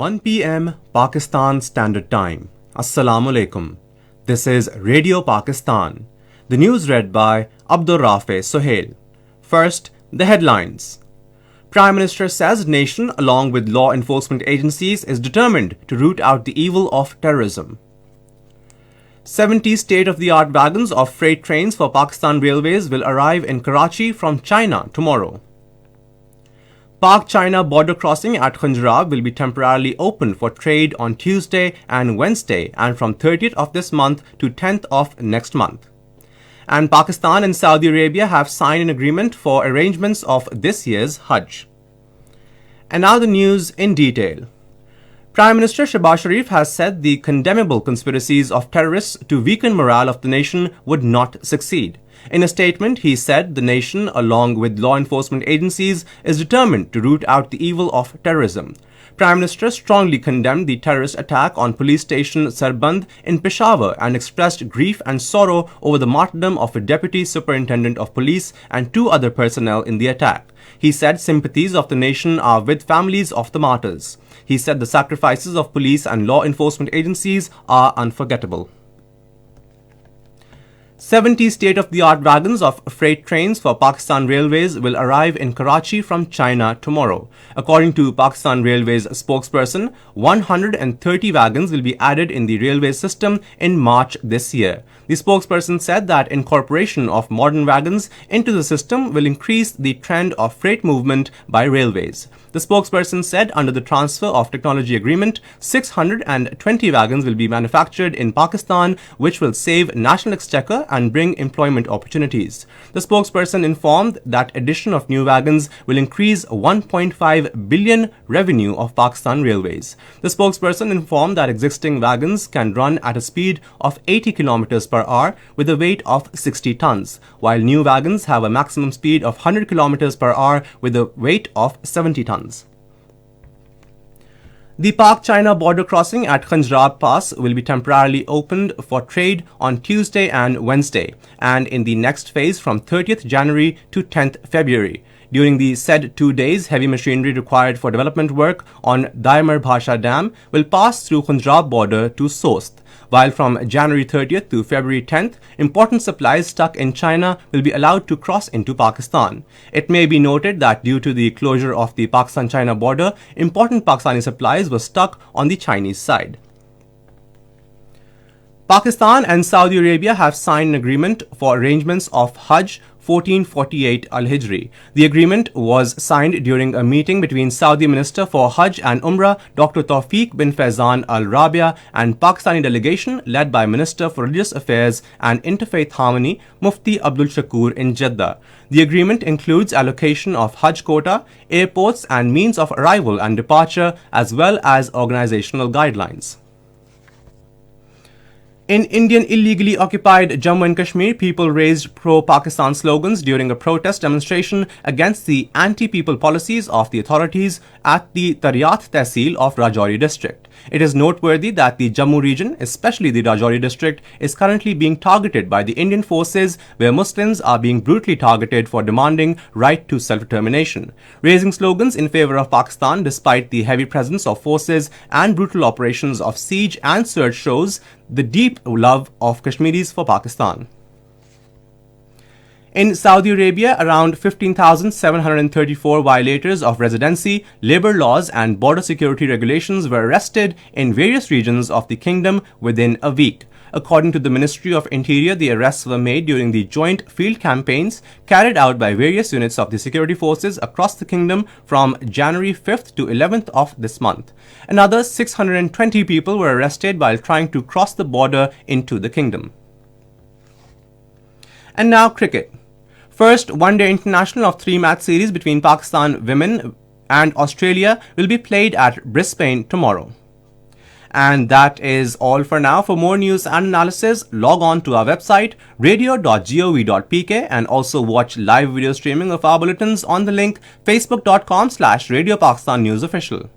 1 p.m. Pakistan Standard Time. Assalamu alaikum. This is Radio Pakistan. The news read by Abdur Rafe Sohail. First, the headlines. Prime Minister says nation, along with law enforcement agencies, is determined to root out the evil of terrorism. 70 state-of-the-art wagons of freight trains for Pakistan Railways will arrive in Karachi from China tomorrow. Pak-China border crossing at Khunjrab will be temporarily opened for trade on Tuesday and Wednesday and from 30th of this month to 10th of next month. And Pakistan and Saudi Arabia have signed an agreement for arrangements of this year's Hajj. And now the news in detail. Prime Minister Shehbaz Sharif has said the condemnable conspiracies of terrorists to weaken morale of the nation would not succeed. In a statement, he said the nation, along with law enforcement agencies, is determined to root out the evil of terrorism. Prime Minister strongly condemned the terrorist attack on police station Sarband in Peshawar and expressed grief and sorrow over the martyrdom of a deputy superintendent of police and 2 other personnel in the attack. He said sympathies of the nation are with families of the martyrs. He said the sacrifices of police and law enforcement agencies are unforgettable. 70 state-of-the-art wagons of freight trains for Pakistan Railways will arrive in Karachi from China tomorrow. According to Pakistan Railways spokesperson, 130 wagons will be added in the railway system in March this year. The spokesperson said that incorporation of modern wagons into the system will increase the trend of freight movement by railways. The spokesperson said under the Transfer of Technology Agreement, 620 wagons will be manufactured in Pakistan, which will save national exchequer and bring employment opportunities. The spokesperson informed that addition of new wagons will increase 1.5 billion revenue of Pakistan Railways. The spokesperson informed that existing wagons can run at a speed of 80 kilometers per hour with a weight of 60 tons, while new wagons have a maximum speed of 100 kilometers per hour with a weight of 70 tons. The Pak-China border crossing at Khunjrab Pass will be temporarily opened for trade on Tuesday and Wednesday, and in the next phase from 30th January to 10th February. During the said 2 days, heavy machinery required for development work on Daimar Bhasha Dam will pass through Khunjrab border to Sost, while from January 30th to February 10th, important supplies stuck in China will be allowed to cross into Pakistan. It may be noted that due to the closure of the Pakistan-China border, important Pakistani supplies were stuck on the Chinese side. Pakistan and Saudi Arabia have signed an agreement for arrangements of Hajj 1448 Al-Hijri. The agreement was signed during a meeting between Saudi Minister for Hajj and Umrah Dr. Tawfiq bin Faizan Al Rabia and Pakistani delegation led by Minister for Religious Affairs and Interfaith Harmony Mufti Abdul Shakur in Jeddah. The agreement includes allocation of Hajj quota, airports and means of arrival and departure, as well as organizational guidelines. In Indian illegally occupied Jammu and Kashmir, people raised pro-Pakistan slogans during a protest demonstration against the anti-people policies of the authorities at the Taryat Tehsil of Rajouri district. It is noteworthy that the Jammu region, especially the Rajouri district, is currently being targeted by the Indian forces, where Muslims are being brutally targeted for demanding right to self-determination. Raising slogans in favor of Pakistan despite the heavy presence of forces and brutal operations of siege and search shows the deep love of Kashmiris for Pakistan. In Saudi Arabia, around 15,734 violators of residency, labor laws and border security regulations were arrested in various regions of the kingdom within a week. According to the Ministry of Interior, the arrests were made during the joint field campaigns carried out by various units of the security forces across the kingdom from January 5th to 11th of this month. Another 620 people were arrested while trying to cross the border into the kingdom. And now cricket. First one-day international of 3-match series between Pakistan women and Australia will be played at Brisbane tomorrow. And that is all for now. For more news and analysis, log on to our website radio.gov.pk and also watch live video streaming of our bulletins on the link facebook.com/Radio Pakistan News Official.